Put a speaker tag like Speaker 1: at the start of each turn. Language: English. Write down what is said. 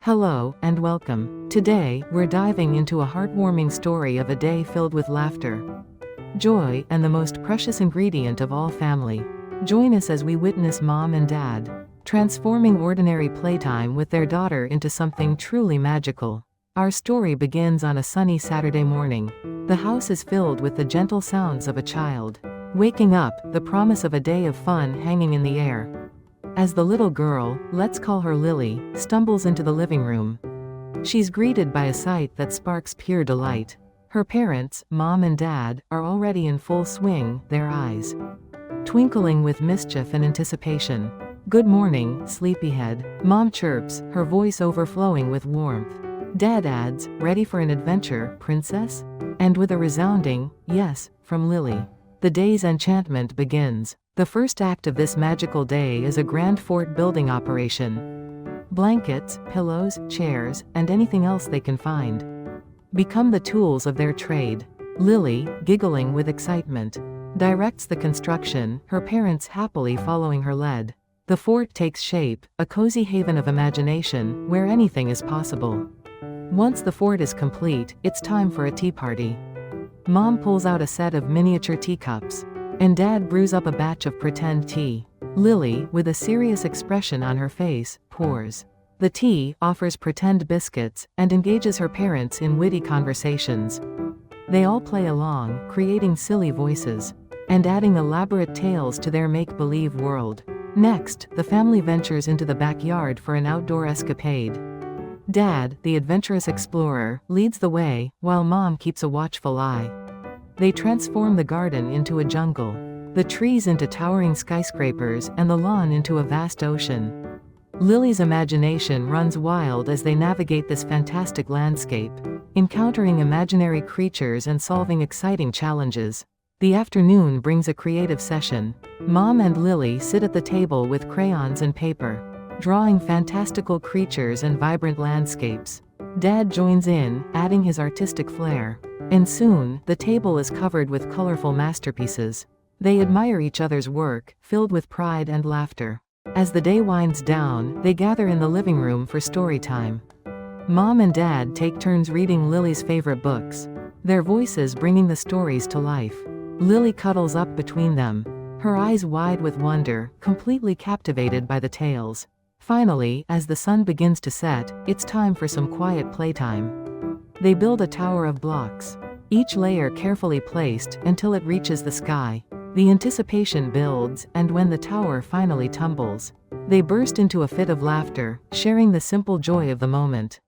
Speaker 1: Hello, and welcome. Today, we're diving into a heartwarming story of a day filled with laughter, joy, and the most precious ingredient of all, family. Join us as we witness Mom and Dad transforming ordinary playtime with their daughter into something truly magical. Our story begins on a sunny Saturday morning. The house is filled with the gentle sounds of a child waking up, the promise of a day of fun hanging in the air. As the little girl, let's call her Lily, stumbles into the living room, she's greeted by a sight that sparks pure delight. Her parents, Mom and Dad, are already in full swing, their eyes twinkling with mischief and anticipation. "Good morning, sleepyhead," Mom chirps, her voice overflowing with warmth. Dad adds, "Ready for an adventure, princess?" And with a resounding yes from Lily, the day's enchantment begins. The first act of this magical day is a grand fort building operation. Blankets, pillows, chairs, and anything else they can find become the tools of their trade. Lily, giggling with excitement, directs the construction, her parents happily following her lead. The fort takes shape, a cozy haven of imagination, where anything is possible. Once the fort is complete, it's time for a tea party. Mom pulls out a set of miniature teacups, and Dad brews up a batch of pretend tea. Lily, with a serious expression on her face, pours the tea, offers pretend biscuits, and engages her parents in witty conversations. They all play along, creating silly voices and adding elaborate tales to their make-believe world. Next, the family ventures into the backyard for an outdoor escapade. Dad, the adventurous explorer, leads the way, while Mom keeps a watchful eye. They transform the garden into a jungle, the trees into towering skyscrapers, and the lawn into a vast ocean. Lily's imagination runs wild as they navigate this fantastic landscape, encountering imaginary creatures and solving exciting challenges. The afternoon brings a creative session. Mom and Lily sit at the table with crayons and paper, drawing fantastical creatures and vibrant landscapes. Dad joins in, adding his artistic flair. And soon, the table is covered with colorful masterpieces. They admire each other's work, filled with pride and laughter. As the day winds down, they gather in the living room for story time. Mom and Dad take turns reading Lily's favorite books, their voices bringing the stories to life. Lily cuddles up between them, her eyes wide with wonder, completely captivated by the tales. Finally, as the sun begins to set, it's time for some quiet playtime. They build a tower of blocks, each layer carefully placed until it reaches the sky. The anticipation builds, and when the tower finally tumbles, they burst into a fit of laughter, sharing the simple joy of the moment.